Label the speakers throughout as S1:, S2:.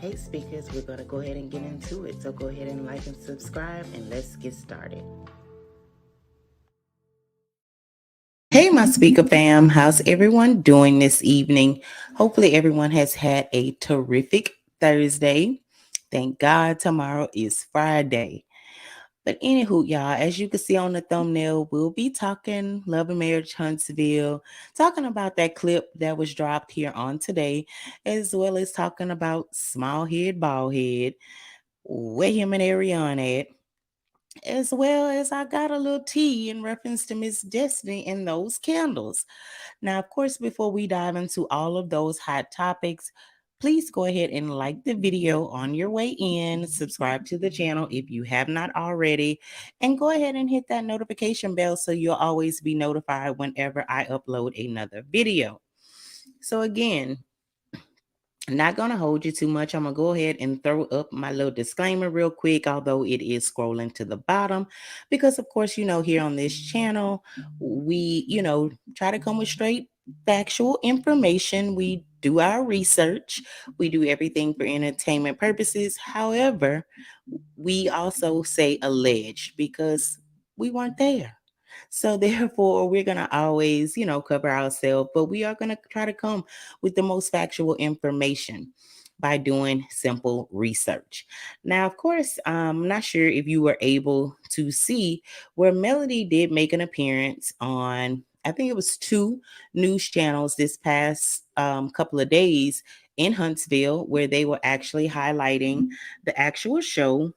S1: Hey speakers, we're going to go ahead and get into it. So go ahead and like and subscribe and let's get started. Hey my speaker fam, how's everyone doing this evening? Hopefully everyone has had a terrific Thursday. Thank God tomorrow is Friday. But anywho, y'all, as you can see on the thumbnail, we'll be talking Love and Marriage Huntsville, talking about that clip that was dropped here on today, as well as talking about Small Head, Bald Head, where him and Ariana at, as well as I got a little tea in reference to Miss Destiny and those candles. Now, of course, before we dive into all of those hot topics, please go ahead and like the video on your way in, subscribe to the channel if you have not already, and go ahead and hit that notification bell so you'll always be notified whenever I upload another video. So again, I'm not going to hold you too much. I'm going to go ahead and throw up my little disclaimer real quick, although it is scrolling to the bottom, because of course, here on this channel, we, try to come with straight factual information. We do our research. We do everything for entertainment purposes. However, we also say alleged because we weren't there. So therefore, we're going to always, cover ourselves, but we are going to try to come with the most factual information by doing simple research. Now, of course, I'm not sure if you were able to see where Melody did make an appearance on, I think it was 2 news channels this past couple of days in Huntsville, where they were actually highlighting the actual show.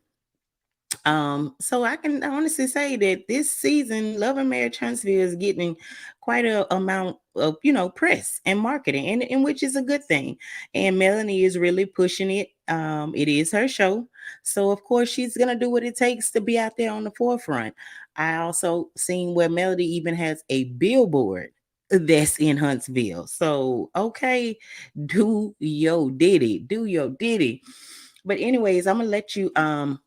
S1: So I can honestly say that this season, Love and Marriage Huntsville is getting quite a amount of, press and marketing, and which is a good thing. And Melanie is really pushing it. It is her show. So of course she's gonna do what it takes to be out there on the forefront. I also seen where Melody even has a billboard that's in Huntsville. So okay, do your ditty. But anyways, I'm gonna let you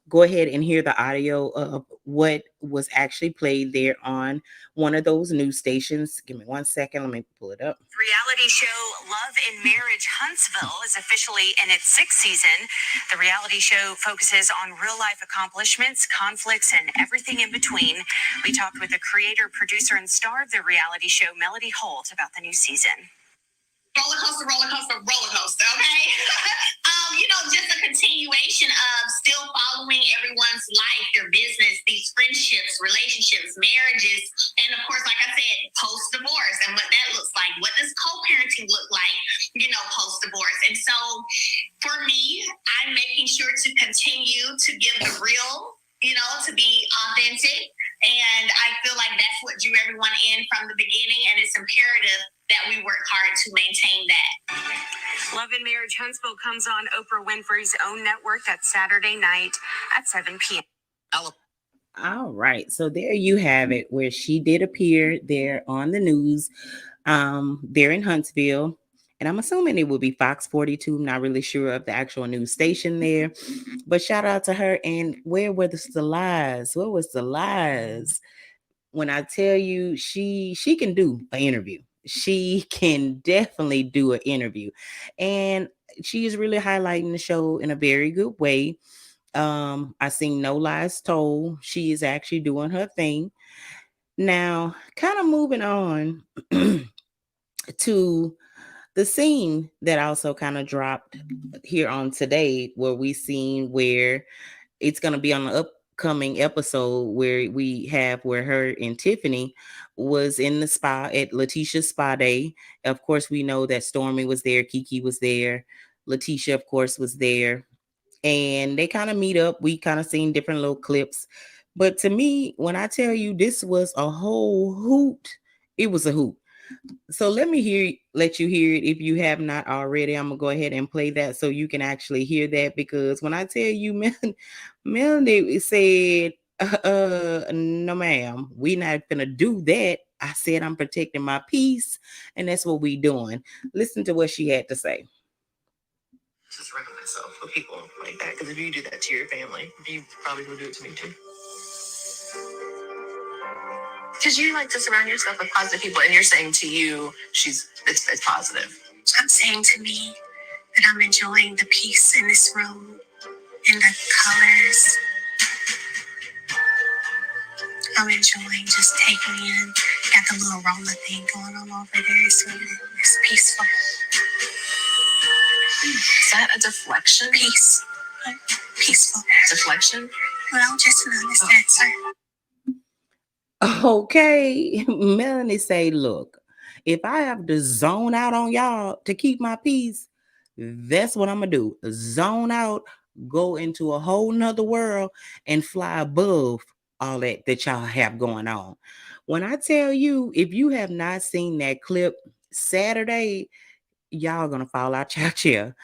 S1: go ahead and hear the audio of what was actually played there on one of those news stations. Give me 1 second. Let me pull it up.
S2: Reality show Love and Marriage Huntsville is officially in its 6th season. The reality show focuses on real life accomplishments, conflicts, and everything in between. We talked with the creator, producer, and star of the reality show, Melody Holt, about the new season.
S3: Roller coaster, okay? Just a continuation of still following everyone's life, their business, these friendships, relationships, marriages, and of course, like I said, post-divorce and what that looks like. What does co-parenting look like, post-divorce? And so for me, I'm making sure to continue to give the real, to be authentic. And I feel like that's what drew everyone in from the beginning, and it's imperative that we work hard to maintain that.
S2: Love and Marriage Huntsville comes on Oprah Winfrey's own network. That's Saturday night at 7 p.m.
S1: All right, so there you have it, where she did appear there on the news, there in Huntsville. And I'm assuming it would be Fox 42. I'm not really sure of the actual news station there, but shout out to her. And where were the lies? What was the lies? When I tell you she can do an interview. She can definitely do an interview. And she is really highlighting the show in a very good way. I seen No Lies Told. She is actually doing her thing. Now, kind of moving on to the scene that also kind of dropped here on today, where we seen where it's going to be on the upcoming episode where we have where her and Tiffany was in the spa at Letitia's spa day. Of course, we know that Stormy was there, Kiki was there, Letitia, of course, was there, and they kind of meet up. We kind of seen different little clips. But to me, when I tell you this was a whole hoot, it was a hoot. So let you hear it if you have not already. I'm gonna go ahead and play that so you can actually hear that, because when I tell you, Melanie said, no, ma'am, we not gonna do that. I said I'm protecting my peace, and that's what we doing. Listen to what she had to say.
S2: Just surround myself with people like that, because if you do that to your family, you probably will do it to me too. Because you like to surround yourself with positive people, and you're saying to you, it's positive.
S3: I'm saying to me that I'm enjoying the peace in this room and the colors. I'm enjoying just taking in. Got the little aroma thing going on over there. It's peaceful.
S2: Is that a deflection?
S3: Peace. Peaceful.
S2: Deflection?
S3: Well, just notice that, sir.
S1: Okay, Melanie say, look, if I have to zone out on y'all to keep my peace, that's what I'm gonna do. Zone out, go into a whole nother world and fly above all that y'all have going on. When I tell you, if you have not seen that clip Saturday, y'all gonna fall out your chair,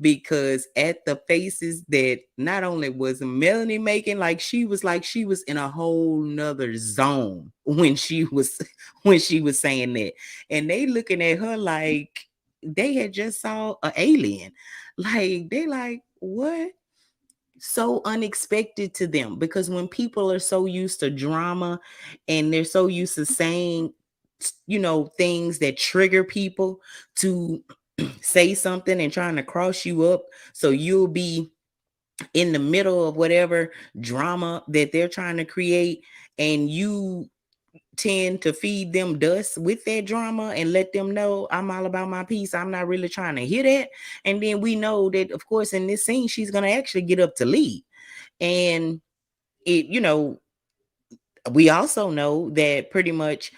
S1: because at the faces that not only was Melanie making, like she was in a whole nother zone when she was saying that, and they looking at her like they had just saw an alien. Like they like, what? So unexpected to them, because when people are so used to drama and they're so used to saying, things that trigger people to say something and trying to cross you up, so you'll be in the middle of whatever drama that they're trying to create, and you tend to feed them dust with that drama and let them know I'm all about my peace. I'm not really trying to hear that. And then we know that, of course, in this scene, she's going to actually get up to leave. And we also know that pretty much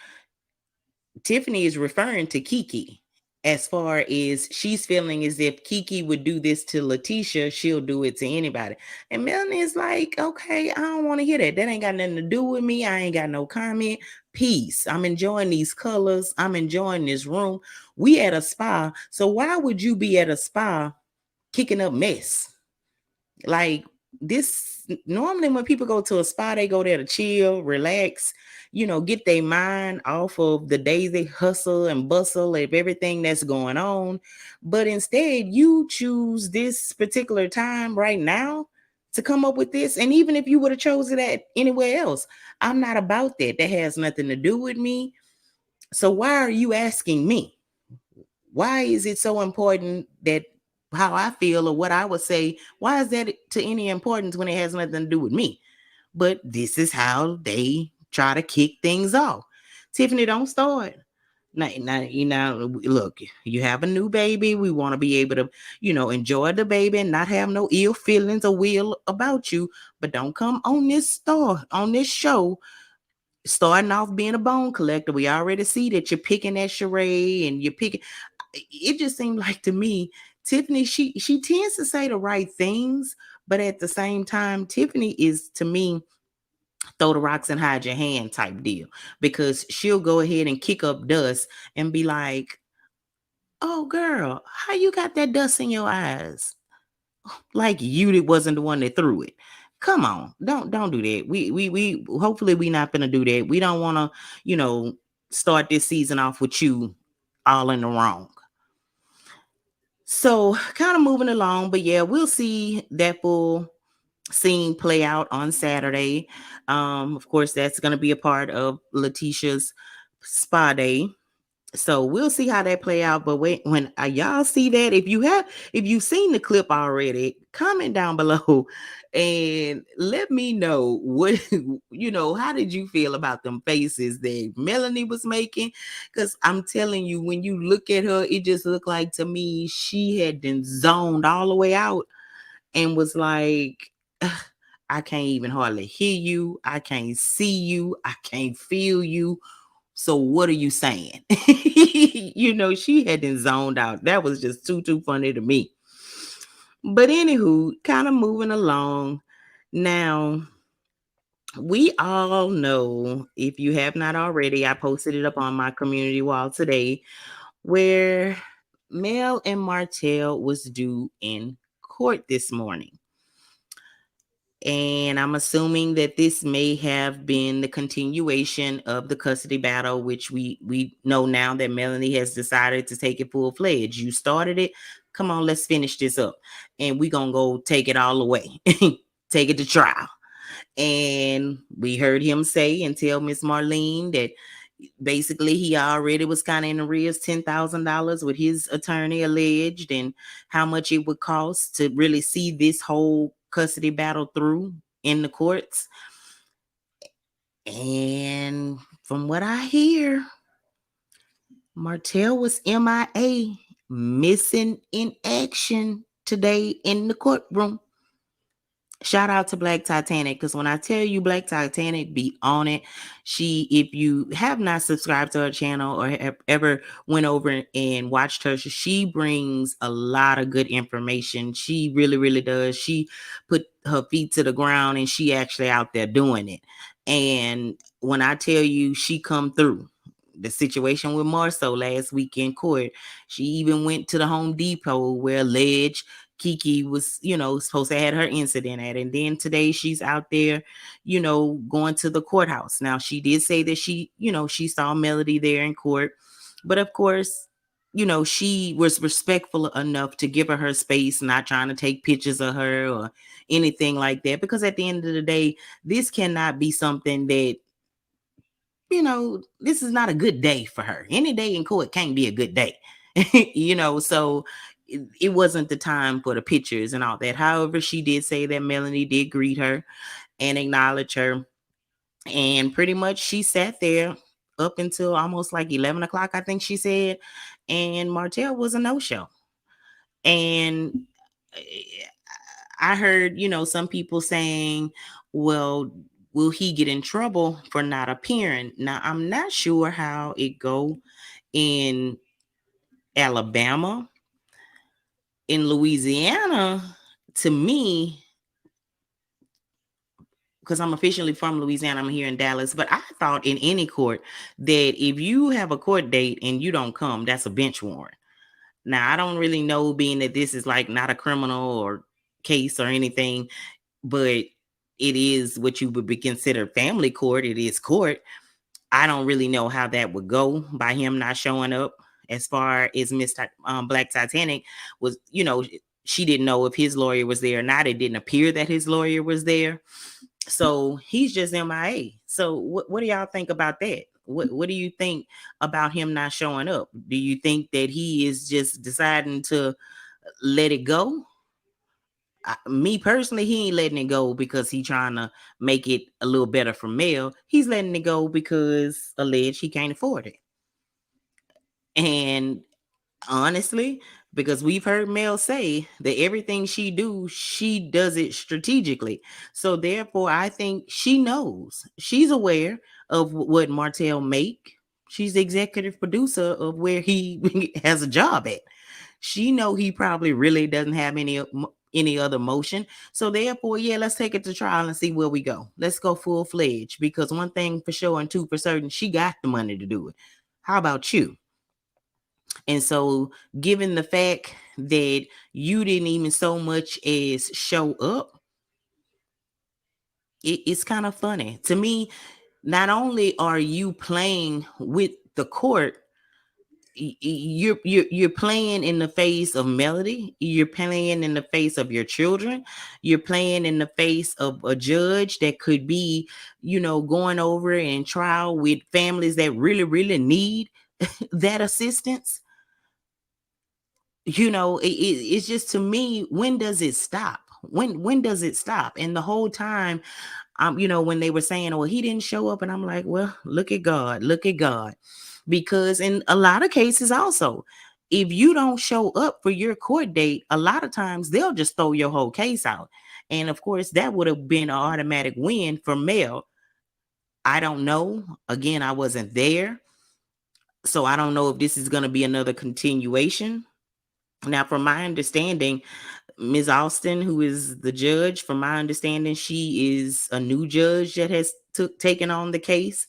S1: Tiffany is referring to Kiki, as far as she's feeling as if Kiki would do this to Letitia, she'll do it to anybody. And Melanie is like, okay, I don't want to hear that. That ain't got nothing to do with me. I ain't got no comment. Peace. I'm enjoying these colors. I'm enjoying this room. We at a spa. So why would you be at a spa kicking up mess? Like this, normally when people go to a spa, they go there to chill, relax, get their mind off of the daily hustle and bustle of everything that's going on. But instead, you choose this particular time right now to come up with this. And even if you would have chosen that anywhere else, I'm not about that. That has nothing to do with me. So why are you asking me? Why is it so important that how I feel or what I would say? Why is that to any importance when it has nothing to do with me? But this is how they try to kick things off. Tiffany, don't start. Now, look, you have a new baby. We want to be able to, enjoy the baby and not have no ill feelings or will about you. But don't come on this show starting off being a bone collector. We already see that you're picking at Sheree and you're picking. It just seemed like to me, Tiffany, she tends to say the right things, but at the same time, Tiffany is, to me, throw the rocks and hide your hand type deal, because she'll go ahead and kick up dust and be like, oh girl, how you got that dust in your eyes? Like you wasn't the one that threw it. Come on, don't do that. We hopefully we not gonna do that. We don't want to, start this season off with you all in the wrong. So kind of moving along, but yeah, we'll see that full scene play out on Saturday. Of course, that's going to be a part of Letitia's spa day. So we'll see how that play out. But wait, when y'all see that, if you've seen the clip already, comment down below and let me know what how did you feel about them faces that Melanie was making? Because I'm telling you, when you look at her, it just looked like to me she had been zoned all the way out and was like, I can't even hardly hear you. I can't see you. I can't feel you. So what are you saying? She hadn't zoned out. That was just too funny to me. But anywho, kind of moving along. Now, we all know, if you have not already, I posted it up on my community wall today, where Mel and Martell was due in court this morning. And I'm assuming that this may have been the continuation of the custody battle, which we know now that Melanie has decided to take it full-fledged. You started it. Come on, let's finish this up. And we're going to go take it all away. Take it to trial. And we heard him say and tell Miss Marlene that basically he already was kind of in arrears $10,000 with his attorney alleged, and how much it would cost to really see this whole custody battle through in the courts. And from what I hear, Martell was MIA, missing in action today in the courtroom. Shout out to Black Titanic, because when I tell you Black Titanic be on it, if you have not subscribed to her channel or have ever went over and watched her, she brings a lot of good information. She really, really does. She put her feet to the ground and she actually out there doing it. And when I tell you she come through, the situation with Marceau last week in court, she even went to the Home Depot where alleged Kiki was, supposed to have her incident at. And then today she's out there, going to the courthouse. Now, she did say that she saw Melody there in court. But of course, she was respectful enough to give her space, not trying to take pictures of her or anything like that. Because at the end of the day, this cannot be something that, this is not a good day for her. Any day in court can't be a good day, so it wasn't the time for the pictures and all that. However, she did say that Melanie did greet her and acknowledge her. And pretty much she sat there up until almost like 11 o'clock, I think she said. And Martell was a no-show. And I heard, some people saying, well, will he get in trouble for not appearing? Now, I'm not sure how it go in Alabama. In Louisiana, to me, because I'm officially from Louisiana, I'm here in Dallas, but I thought in any court that if you have a court date and you don't come, that's a bench warrant. Now, I don't really know, being that this is like not a criminal or case or anything, but it is what you would be considered family court. It is court. I don't really know how that would go by him not showing up. As far as Miss Black Titanic was, she didn't know if his lawyer was there or not. It didn't appear that his lawyer was there. So he's just MIA. So what do y'all think about that? What do you think about him not showing up? Do you think that he is just deciding to let it go? Me personally, he ain't letting it go because he trying to make it a little better for Mel. He's letting it go because alleged he can't afford it. And honestly, because we've heard Mel say that everything she does it strategically. So therefore, I think she knows. She's aware of what Martell make. She's the executive producer of where he has a job at. She know he probably really doesn't have any other motion. So therefore, yeah, let's take it to trial and see where we go. Let's go full-fledged, because one thing for sure and two for certain, she got the money to do it. How about you? And so, given the fact that you didn't even so much as show up, it's kind of funny to me. Not only are you playing with the court, you're playing in the face of Melody. You're playing in the face of your children. You're playing in the face of a judge that could be, going over in trial with families that really, really need that assistance. It's just, to me, when does it stop? When does it stop? And the whole time, when they were saying, oh, he didn't show up, and I'm like, well, look at God, because in a lot of cases also, if you don't show up for your court date, a lot of times they'll just throw your whole case out. And of course, that would have been an automatic win for Mel. I don't know. Again, I wasn't there. So I don't know if this is going to be another continuation. Now, from my understanding, Ms. Austin, who is the judge, from my understanding, she is a new judge that has taken on the case.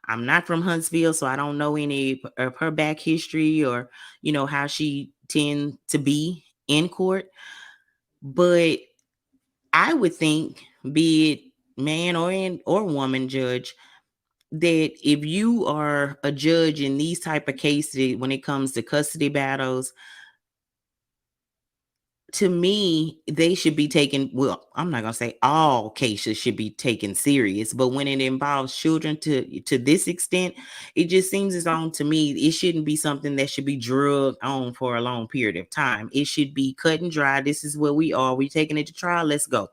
S1: I'm not from Huntsville, so I don't know any of her back history or, how she tend to be in court. But I would think, be it man or woman judge, that if you are a judge in these type of cases, when it comes to custody battles, to me, they should be taken. Well, I'm not gonna say all cases should be taken serious, but when it involves children to this extent, it just seems as on to me it shouldn't be something that should be drugged on for a long period of time. It should be cut and dry. This is where we are. We taking it to trial. Let's go,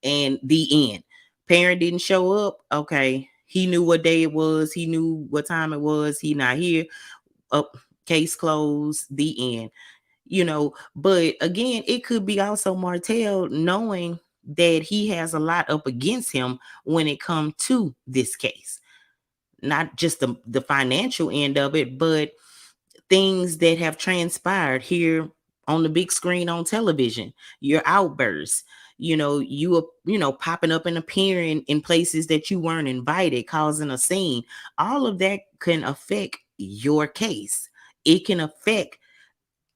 S1: and the end. Parent didn't show up. Okay, he knew what day it was. He knew what time it was. He not here. Up, case closed. The end. But again, it could be also Martell knowing that he has a lot up against him when it comes to this case. Not just the financial end of it, but things that have transpired here on the big screen on television, your outbursts, popping up and appearing in places that you weren't invited, causing a scene. All of that can affect your case. It can affect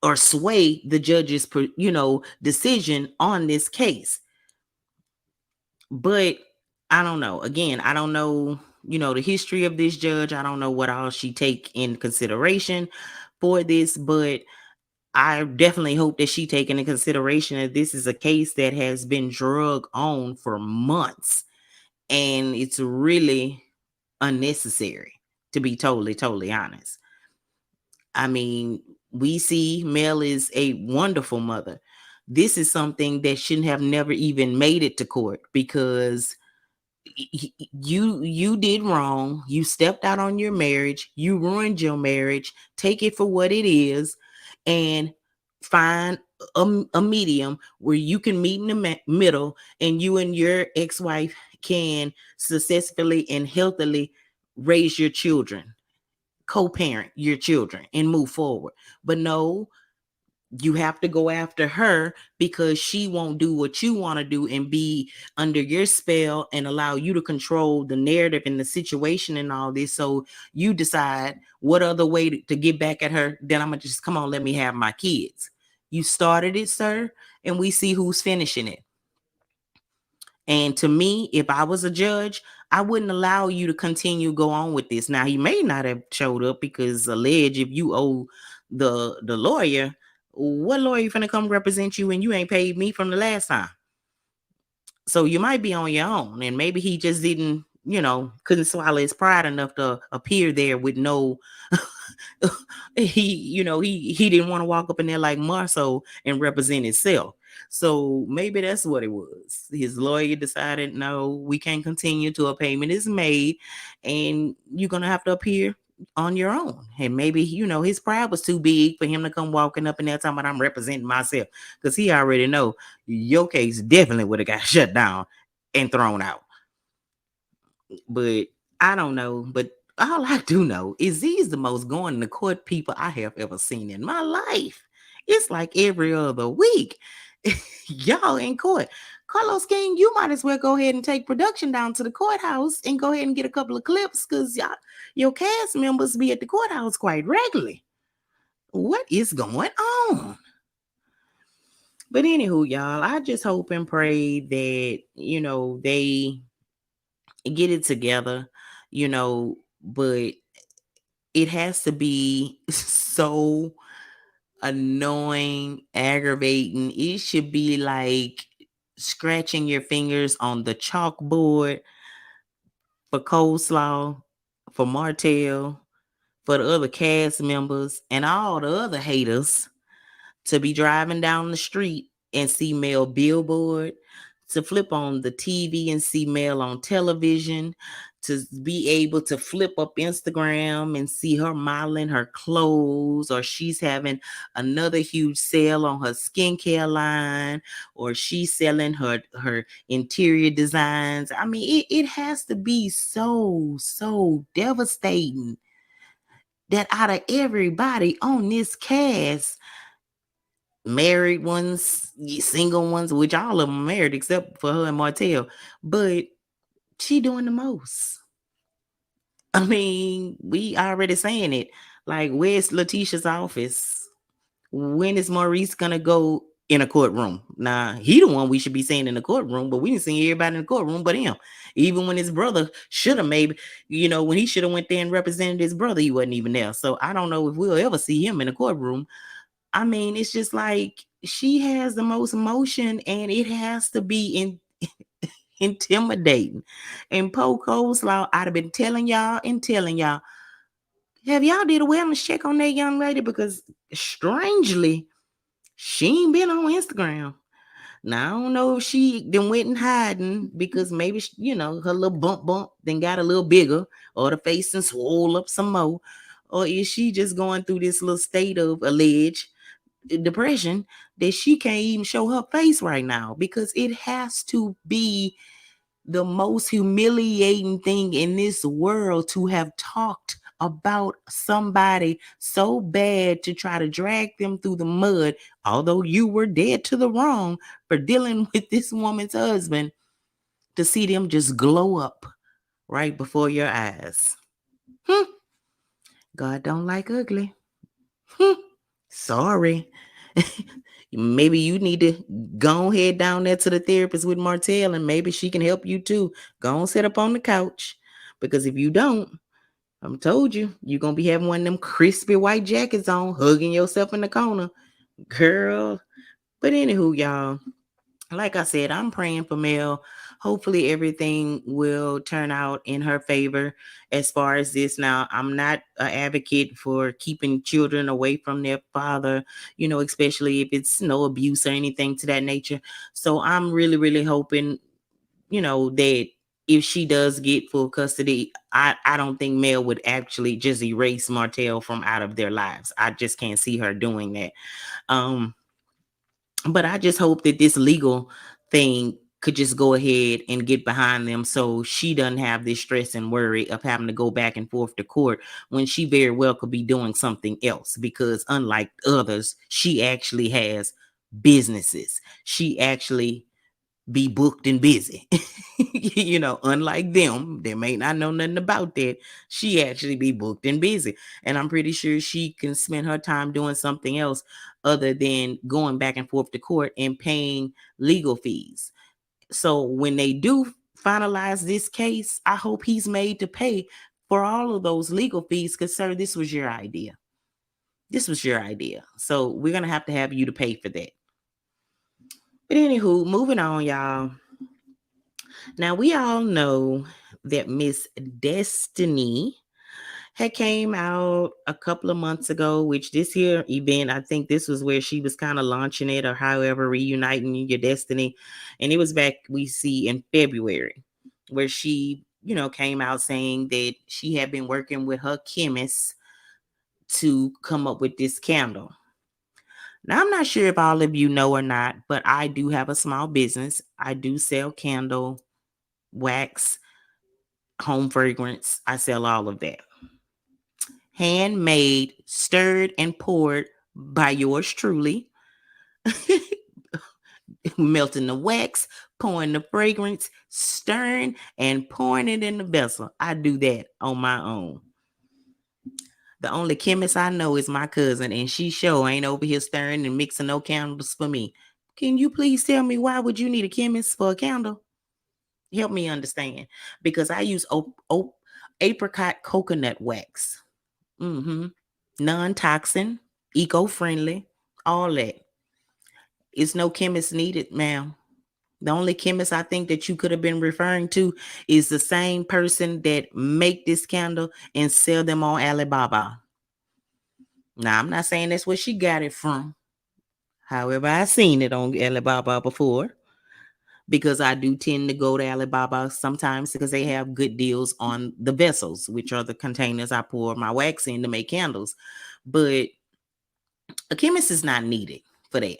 S1: or sway the judge's decision on this case. But I don't know. Again, I don't know, the history of this judge. I don't know what all she take in consideration for this, but I definitely hope that she take into consideration that this is a case that has been drug on for months, and it's really unnecessary, to be totally honest. I mean, we see Mel is a wonderful mother. This is something that shouldn't have never even made it to court, because you did wrong. You stepped out on your marriage. You ruined your marriage. Take it for what it is, and find a medium where you can meet in the middle, and you and your ex-wife can successfully and healthily raise your children, co-parent your children, and move forward. But no, you have to go after her because she won't do what you want to do and be under your spell and allow you to control the narrative and the situation and all this. So you decide what other way to get back at her. Then I'm gonna just, come on, let me have my kids. You started it, sir, and we see who's finishing it. And to me, if I was a judge, I wouldn't allow you to continue go on with this. Now, he may not have showed up because alleged, if you owe the lawyer, what lawyer finna come represent you when you ain't paid me from the last time? So you might be on your own, and maybe he just didn't, couldn't swallow his pride enough to appear there with no he didn't want to walk up in there like Marceau and represent himself. So maybe that's what it was. His lawyer decided, no, we can't continue till a payment is made, and you're gonna have to appear on your own. And maybe his pride was too big for him to come walking up in there talking about, I'm representing myself, because he already know your case definitely would have got shut down and thrown out. But I don't know. But all I do know is these the most going to court people I have ever seen in my life. It's like every other week. Y'all in court. Carlos King, you might as well go ahead and take production down to the courthouse and go ahead and get a couple of clips, because your cast members be at the courthouse quite regularly. What is going on? But anywho, y'all, I just hope and pray that, they get it together, but it has to be so annoying, aggravating. It should be like scratching your fingers on the chalkboard for Coleslaw, for Martel, for the other cast members, and all the other haters to be driving down the street and see Mel billboard, to flip on the TV and see Mel on television, to be able to flip up Instagram and see her modeling her clothes, or she's having another huge sale on her skincare line, or she's selling her interior designs. I mean, it has to be so devastating that out of everybody on this cast, married ones, single ones, which all of them are married except for her and Martell, but she doing the most. I mean, we already saying it. Like, where's Letitia's office? When is Maurice gonna go in a courtroom? Nah, he the one we should be seeing in the courtroom, but we didn't see everybody in the courtroom but him. Even when his brother should have maybe, when he should have went there and represented his brother, he wasn't even there. So I don't know if we'll ever see him in a courtroom. I mean, it's just like she has the most emotion, and it has to be intimidating. And Coleslaw, I'd have been telling y'all and telling y'all, have y'all did a wellness check on that young lady? Because strangely, she ain't been on Instagram. Now, I don't know if she then went and hiding because maybe, her little bump then got a little bigger, or the face and swole up some more. Or is she just going through this little state of alleged depression that she can't even show her face right now? Because it has to be the most humiliating thing in this world to have talked about somebody so bad to try to drag them through the mud, although you were dead to the wrong for dealing with this woman's husband, to see them just glow up right before your eyes. God don't like ugly. Sorry. Maybe you need to go ahead down there to the therapist with Martell, and maybe she can help you too. Go and sit up on the couch, because if you don't, I'm told you're going to be having one of them crispy white jackets on, hugging yourself in the corner. Girl. But anywho, y'all, like I said, I'm praying for Mel. Hopefully everything will turn out in her favor as far as this. Now, I'm not an advocate for keeping children away from their father, especially if it's no abuse or anything to that nature. So I'm really, really hoping, that if she does get full custody, I don't think Mel would actually just erase Martell from out of their lives. I just can't see her doing that. But I just hope that this legal thing could just go ahead and get behind them, so she doesn't have this stress and worry of having to go back and forth to court when she very well could be doing something else. Because unlike others, she actually has businesses. She actually be booked and busy. Unlike them, they may not know nothing about that. She actually be booked and busy. And I'm pretty sure she can spend her time doing something else other than going back and forth to court and paying legal fees. So when they do finalize this case, I hope he's made to pay for all of those legal fees, because, sir, this was your idea. This was your idea. So we're going to have you to pay for that. But anywho, moving on, y'all. Now, we all know that Miss Destiny had came out a couple of months ago, which this here event, I think this was where she was kind of launching it, or however, reuniting your destiny. And it was back, we see, in February, where she, came out saying that she had been working with her chemist to come up with this candle. Now, I'm not sure if all of you know or not, but I do have a small business. I do sell candle wax, home fragrance. I sell all of that. Handmade, stirred, and poured by yours truly. Melting the wax, pouring the fragrance, stirring, and pouring it in the vessel. I do that on my own. The only chemist I know is my cousin, and she sure ain't over here stirring and mixing no candles for me. Can you please tell me, why would you need a chemist for a candle? Help me understand. Because I use apricot coconut wax. Non-toxin, eco-friendly, all that. It's no chemist needed, ma'am. The only chemist I think that you could have been referring to is the same person that make this candle and sell them on Alibaba. Now, I'm not saying that's where she got it from. However, I seen it on Alibaba before. because I do tend to go to Alibaba sometimes because they have good deals on the vessels, which are the containers I pour my wax in to make candles. But a chemist is not needed for that.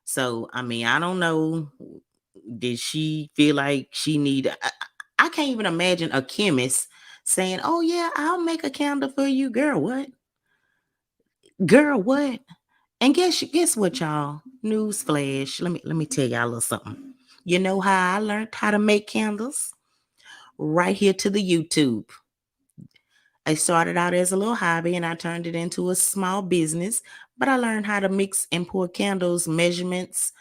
S1: So, I mean, I don't know. Did she feel like she needed? I can't even imagine a chemist saying, "Oh yeah, I'll make a candle for you, girl." What? Girl, what? And guess what, y'all? News flash. Let me tell y'all a little something. You know how I learned how to make candles? Right here to the YouTube. I started out as a little hobby and I turned it into a small business, but I learned how to mix and pour candles, measurements,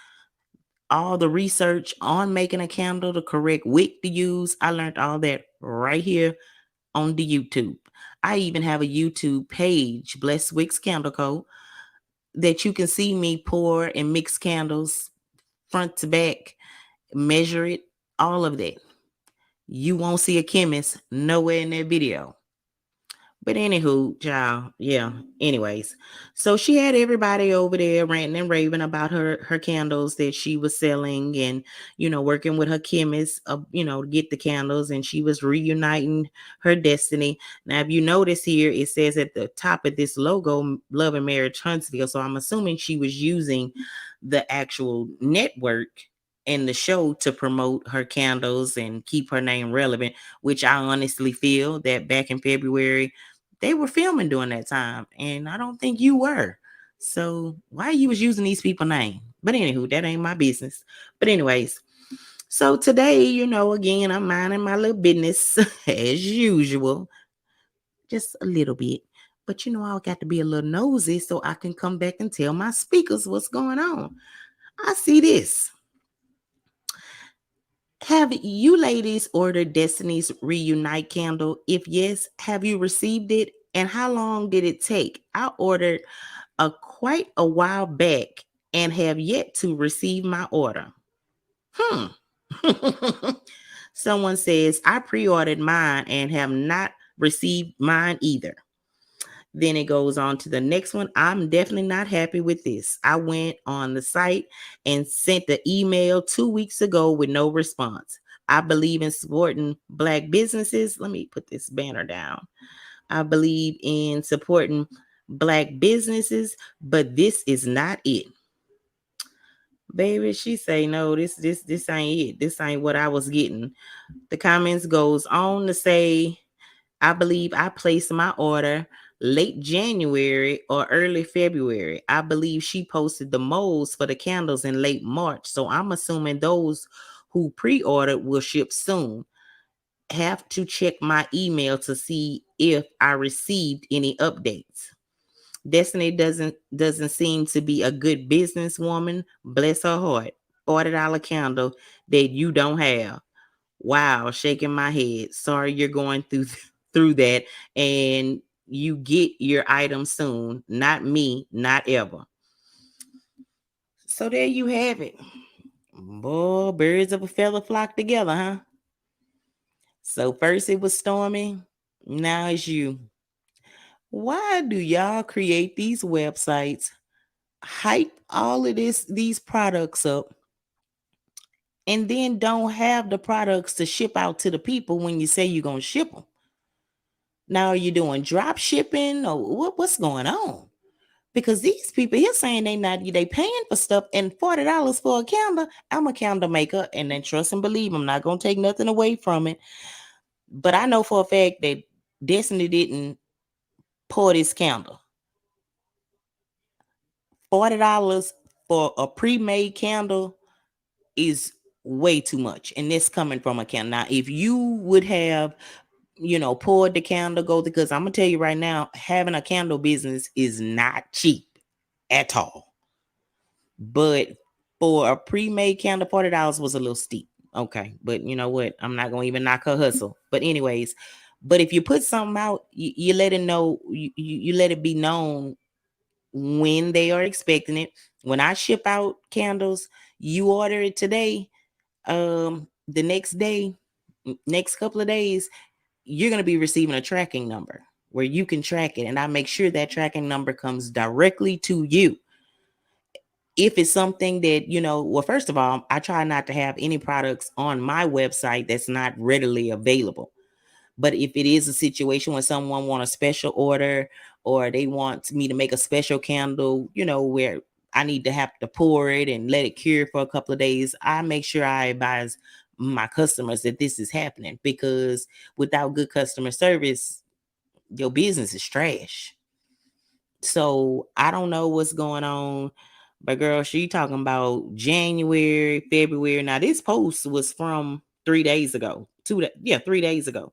S1: all the research on making a candle, the correct wick to use. I learned all that right here on the YouTube. I even have a YouTube page, Blessed Wicks Candle Co., that you can see me pour and mix candles front to back, measure it, all of that. You won't see a chemist nowhere in that video. But anywho, child, yeah. Anyways, so she had everybody over there ranting and raving about her candles that she was selling, and working with her chemist, to get the candles, and she was reuniting her destiny. Now, if you notice here, it says at the top of this logo, "Love and Marriage Huntsville." So I'm assuming she was using the actual network and the show to promote her candles and keep her name relevant, which I honestly feel that back in February they were filming during that time, and I don't think you were. So why you was using these people's name? But anywho, that ain't my business. But anyways, so today, again, I'm minding my little business as usual, just a little bit. But I got to be a little nosy so I can come back and tell my speakers what's going on. I see this. Have you ladies ordered Destiny's Reunite candle? If yes, have you received it? And how long did it take? I ordered quite a while back and have yet to receive my order. Hmm. Someone says, I pre-ordered mine and have not received mine either. Then it goes on to the next one. I'm definitely not happy with this. I went on the site and sent the email 2 weeks ago with no response. I believe in supporting Black businesses. Let me put this banner down. I believe in supporting Black businesses, but this is not it. Baby, she say, no, this ain't it. This ain't what I was getting. The comments goes on to say, I believe I placed my order late January or early February. I believe she posted the molds for the candles in late March. So I'm assuming those who pre-ordered will ship soon. Have to check my email to see if I received any updates. Destiny doesn't seem to be a good businesswoman. Bless her heart. $40 candle that you don't have. Wow, shaking my head. Sorry you're going through that, and you get your item soon. Not me, not ever. So there you have it. Boy, birds of a feather flock together, huh? So first it was Stormy, now it's you. Why do y'all create these websites, hype all of these products up, and then don't have the products to ship out to the people when you say you're gonna ship them? Now, are you doing drop shipping or what's going on? Because these people here saying they paying for stuff, and $40 for a candle. I'm a candle maker, and then trust and believe I'm not gonna take nothing away from it. But I know for a fact that Destiny didn't pour this candle. $40 for a pre-made candle is way too much, and this coming from a candle. Now, if you would have poured the candle, because I'm gonna tell you right now, having a candle business is not cheap at all. But for a pre-made candle, $40 was a little steep. Okay, but you know what? I'm not gonna even knock her hustle. But anyways, but if you put something out, you let it know, you let it be known when they are expecting it. When I ship out candles, you order it today, the next day, next couple of days, you're going to be receiving a tracking number where you can track it, and I make sure that tracking number comes directly to you. if it's something that, well, first of all, I try not to have any products on my website that's not readily available. But if it is a situation where someone want a special order, or they want me to make a special candle, where I need to have to pour it and let it cure for a couple of days, I make sure I advise my customers that this is happening, because without good customer service, your business is trash. So I don't know what's going on. But girl, she talking about January, February. Now this post was from 3 days ago. 3 days ago.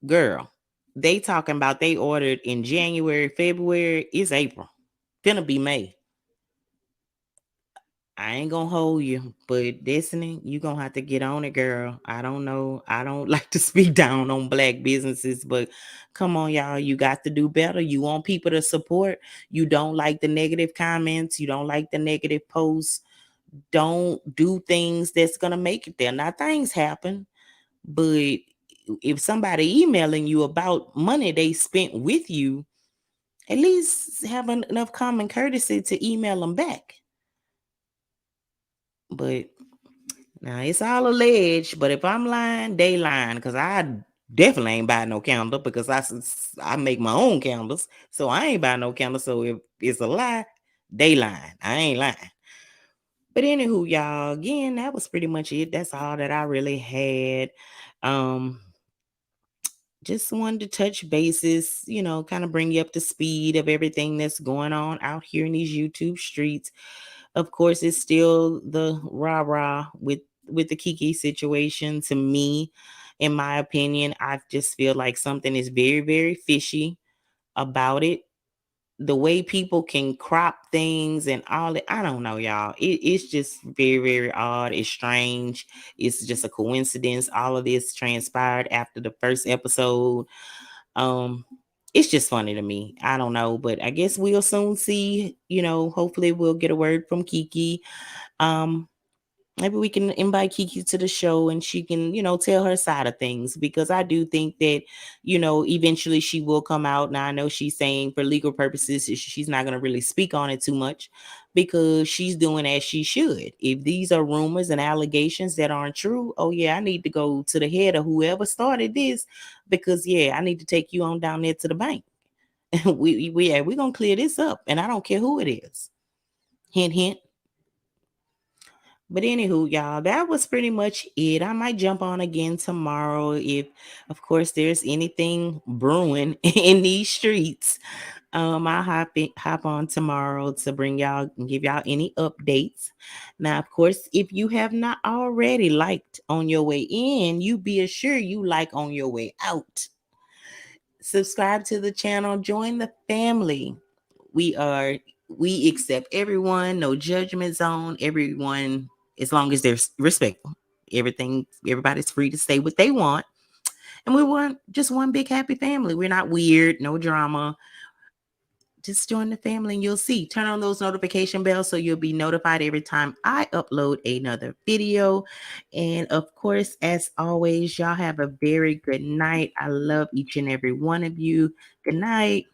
S1: Girl, they talking about they ordered in January, February. It's April. Finna be May. I ain't gonna hold you, but Destiny, you gonna have to get on it, girl. I don't know. I don't like to speak down on black businesses, but come on, y'all. You got to do better. You want people to support. You don't like the negative comments. You don't like the negative posts. Don't do things that's gonna make it there. Now things happen, but if somebody emailing you about money they spent with you, at least have enough common courtesy to email them back. But now it's all alleged, but if I'm lying, they lying, because I definitely ain't buy no candle, because I make my own candles, so I ain't buy no candle. So if it's a lie, they lying. I ain't lying. But anywho, y'all, again, that was pretty much it. That's all that I really had. Um, just wanted to touch bases, kind of bring you up to speed of everything that's going on out here in these YouTube streets. Of course, it's still the rah-rah with the Kiki situation. To me, in my opinion, I just feel like something is very, very fishy about it. The way people can crop things and all that, I don't know, y'all. It's just very, very odd. It's strange. It's just a coincidence. All of this transpired after the first episode. um it's just funny to me. I don't know, but I guess we'll soon see. Hopefully we'll get a word from Kiki. um Maybe we can invite Kiki to the show and she can, tell her side of things, because I do think that, eventually she will come out. Now I know she's saying for legal purposes she's not going to really speak on it too much, because she's doing as she should. If these are rumors and allegations that aren't true, oh yeah, I need to go to the head of whoever started this, because yeah, I need to take you on down there to the bank. We're going to clear this up, and I don't care who it is. Hint, hint. But anywho, y'all, that was pretty much it. I might jump on again tomorrow if, of course, there's anything brewing in these streets. I'll hop on tomorrow to bring y'all and give y'all any updates. Now, of course, if you have not already liked on your way in, you be assured you like on your way out. Subscribe to the channel, join the family. We are we accept everyone, no judgment zone, everyone, as long as they're respectful. Everybody's free to say what they want. And we want just one big happy family. We're not weird, no drama. Just join the family and you'll see. Turn on those notification bells so you'll be notified every time I upload another video. And of course, as always, y'all have a very good night. I love each and every one of you. Good night.